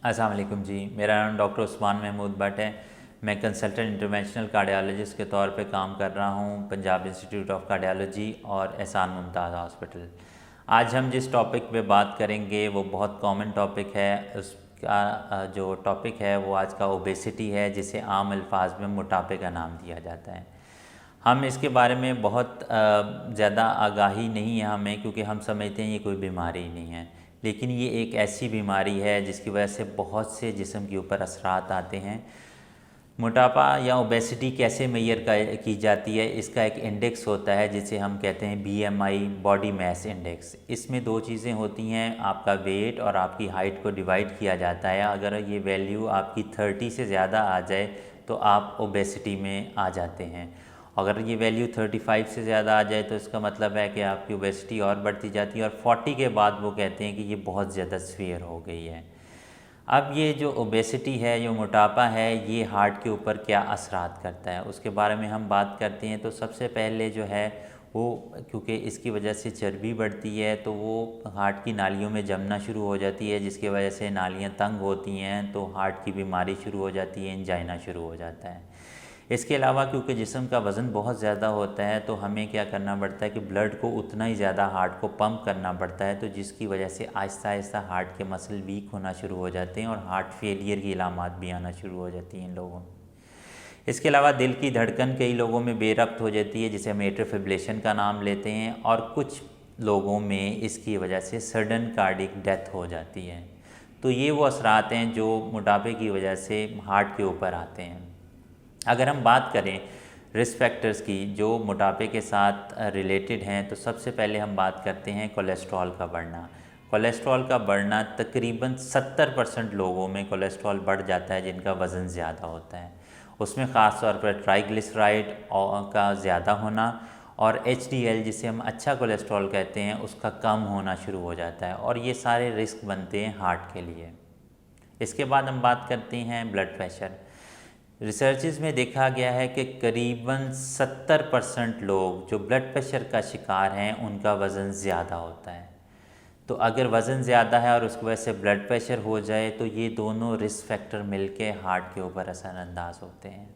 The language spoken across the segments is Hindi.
अस्सलाम वालेकुम जी, मेरा नाम डॉक्टर उस्मान महमूद भट्ट है। मैं कंसल्टेंट इंटरवेंशनल कार्डियोलॉजिस्ट के तौर पे काम कर रहा हूँ पंजाब इंस्टीट्यूट ऑफ कार्डियोलॉजी और एहसान मुमताज़ हॉस्पिटल। आज हम जिस टॉपिक पे बात करेंगे वो बहुत कॉमन टॉपिक है। उसका जो टॉपिक है वो आज का ओबेसिटी है, जिसे आम अल्फाज में मोटापे का नाम दिया जाता है। हम इसके बारे में बहुत ज़्यादा आगाही नहीं है हमें, क्योंकि हम समझते हैं ये कोई बीमारी नहीं है, लेकिन ये एक ऐसी बीमारी है जिसकी वजह से बहुत से जिस्म के ऊपर असरात आते हैं। मोटापा या ओबेसिटी कैसे मेजर की जाती है, इसका एक इंडेक्स होता है जिसे हम कहते हैं BMI, बॉडी मास इंडेक्स। इसमें दो चीज़ें होती हैं, आपका वेट और आपकी हाइट को डिवाइड किया जाता है। अगर ये वैल्यू आपकी 30 से ज़्यादा आ जाए तो आप ओबेसिटी में आ जाते हैं। अगर ये वैल्यू 35 से ज़्यादा आ जाए तो इसका मतलब है कि आपकी ओबेसिटी और बढ़ती जाती है, और 40 के बाद वो कहते हैं कि ये बहुत ज़्यादा सीवियर हो गई है। अब ये जो ओबेसिटी है, जो मोटापा है, ये हार्ट के ऊपर क्या असरात करता है उसके बारे में हम बात करते हैं। तो सबसे पहले जो है वो, क्योंकि इसकी वजह से चर्बी बढ़ती है तो वो हार्ट की नालियों में जमना शुरू हो जाती है, जिसकी वजह से नालियाँ तंग होती हैं तो हार्ट की बीमारी शुरू हो जाती है, एंजाइना शुरू हो जाता है। इसके अलावा क्योंकि जिस्म का वज़न बहुत ज़्यादा होता है तो हमें क्या करना पड़ता है कि ब्लड को उतना ही ज़्यादा हार्ट को पंप करना पड़ता है, तो जिसकी वजह से आहिस्ता आहिस्ता हार्ट के मसल वीक होना शुरू हो जाते हैं और हार्ट फेलियर की अलामात भी आना शुरू हो जाती हैं इन लोगों में। इसके अलावा दिल की धड़कन कई लोगों में बेरब्त हो जाती है, जिसे हम एट्रियल फिब्रिलेशन का नाम लेते हैं, और कुछ लोगों में इसकी वजह से सडन कार्डिक डेथ हो जाती है। तो ये वो असरात हैं जो मोटापे की वजह से हार्ट के ऊपर आते हैं। अगर हम बात करें रिस्क फैक्टर्स की जो मोटापे के साथ रिलेटेड हैं, तो सबसे पहले हम बात करते हैं कोलेस्ट्रॉल का बढ़ना। कोलेस्ट्रॉल का बढ़ना तकरीबन 70% लोगों में कोलेस्ट्रॉल बढ़ जाता है जिनका वज़न ज़्यादा होता है। उसमें ख़ास तौर पर ट्राइग्लिसराइड का ज़्यादा होना और HDL, जिसे हम अच्छा कोलेस्ट्रॉल कहते हैं, उसका कम होना शुरू हो जाता है, और ये सारे रिस्क बनते हैं हार्ट के लिए। इसके बाद हम बात करते हैं ब्लड प्रेशर। रिसर्चेस में देखा गया है कि करीबन 70% लोग जो ब्लड प्रेशर का शिकार हैं उनका वज़न ज़्यादा होता है। तो अगर वज़न ज़्यादा है और उसकी वजह से ब्लड प्रेशर हो जाए तो ये दोनों रिस्क फैक्टर मिलके हार्ट के ऊपर असरअंदाज होते हैं।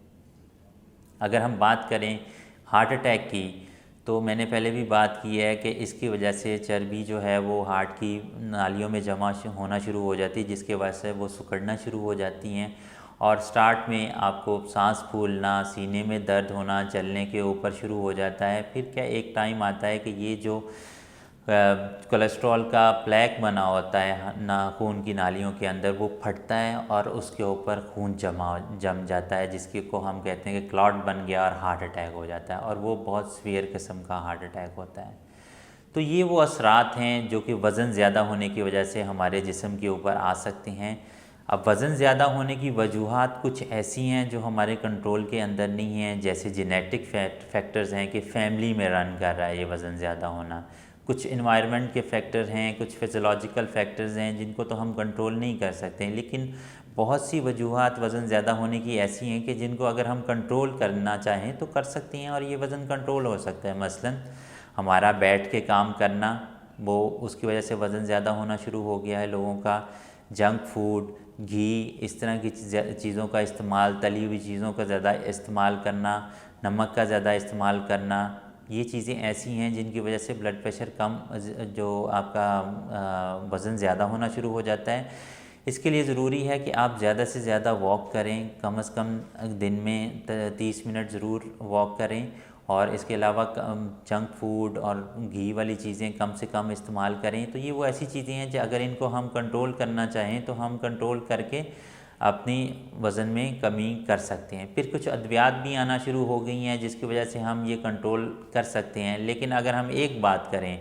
अगर हम बात करें हार्ट अटैक की, तो मैंने पहले भी बात की है कि इसकी वजह से चर्बी जो है वो हार्ट की नालियों में जमा होना शुरू हो जाती है, जिसकी वजह से वो सिकुड़ना शुरू हो जाती हैं, और स्टार्ट में आपको सांस फूलना, सीने में दर्द होना, चलने के ऊपर शुरू हो जाता है। फिर क्या एक टाइम आता है कि ये जो कोलेस्ट्रॉल का प्लेक बना होता है ना खून की नालियों के अंदर, वो फटता है और उसके ऊपर खून जम जाता है, जिसके को हम कहते हैं कि क्लॉट बन गया और हार्ट अटैक हो जाता है, और वो बहुत सीवियर किस्म का हार्ट अटैक होता है। तो ये वो असरात हैं जो कि वज़न ज़्यादा होने की वजह से हमारे जिस्म के ऊपर आ सकते हैं। अब वज़न ज़्यादा होने की वजूहात कुछ ऐसी हैं जो हमारे कंट्रोल के अंदर नहीं हैं, जैसे जेनेटिक फैक्टर्स हैं कि फैमिली में रन कर रहा है ये वज़न ज़्यादा होना। कुछ इन्वायरमेंट के फैक्टर हैं, कुछ फिज़ियोलॉजिकल फैक्टर्स हैं जिनको तो हम कंट्रोल नहीं कर सकते, लेकिन बहुत सी वजूहात वज़न ज़्यादा होने की ऐसी हैं कि जिनको अगर हम कंट्रोल करना चाहें तो कर सकती हैं, और ये वज़न कंट्रोल हो सकता है। मसलन हमारा बैठ के काम करना, वो उसकी वजह से वज़न ज़्यादा होना शुरू हो गया है लोगों का। जंक फूड, घी, इस तरह की चीज़ों का इस्तेमाल, तली हुई चीज़ों का ज़्यादा इस्तेमाल करना, नमक का ज़्यादा इस्तेमाल करना, ये चीज़ें ऐसी हैं जिनकी वजह से ब्लड प्रेशर कम, जो आपका वज़न ज़्यादा होना शुरू हो जाता है। इसके लिए ज़रूरी है कि आप ज़्यादा से ज़्यादा वॉक करें, कम से कम दिन में 30 मिनट ज़रूर वॉक करें, और इसके अलावा जंक फूड और घी वाली चीज़ें कम से कम इस्तेमाल करें। तो ये वो ऐसी चीज़ें हैं जो अगर इनको हम कंट्रोल करना चाहें तो हम कंट्रोल करके अपनी वज़न में कमी कर सकते हैं। फिर कुछ अद्वियात भी आना शुरू हो गई हैं जिसकी वजह से हम ये कंट्रोल कर सकते हैं, लेकिन अगर हम एक बात करें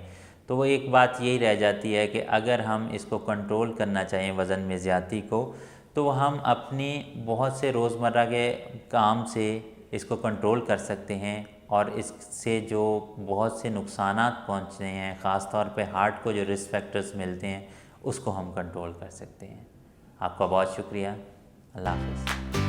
तो वो एक बात यही रह जाती है कि अगर हम इसको कंट्रोल करना चाहें वज़न में ज़्यादती को, तो हम अपने बहुत से रोज़मर्रा के काम से इसको कंट्रोल कर सकते हैं, और इससे जो बहुत से नुकसानात पहुँचते हैं, ख़ास तौर पे हार्ट को जो रिस्क फैक्टर्स मिलते हैं, उसको हम कंट्रोल कर सकते हैं। आपका बहुत शुक्रिया। अल्लाह हाफ़िज़।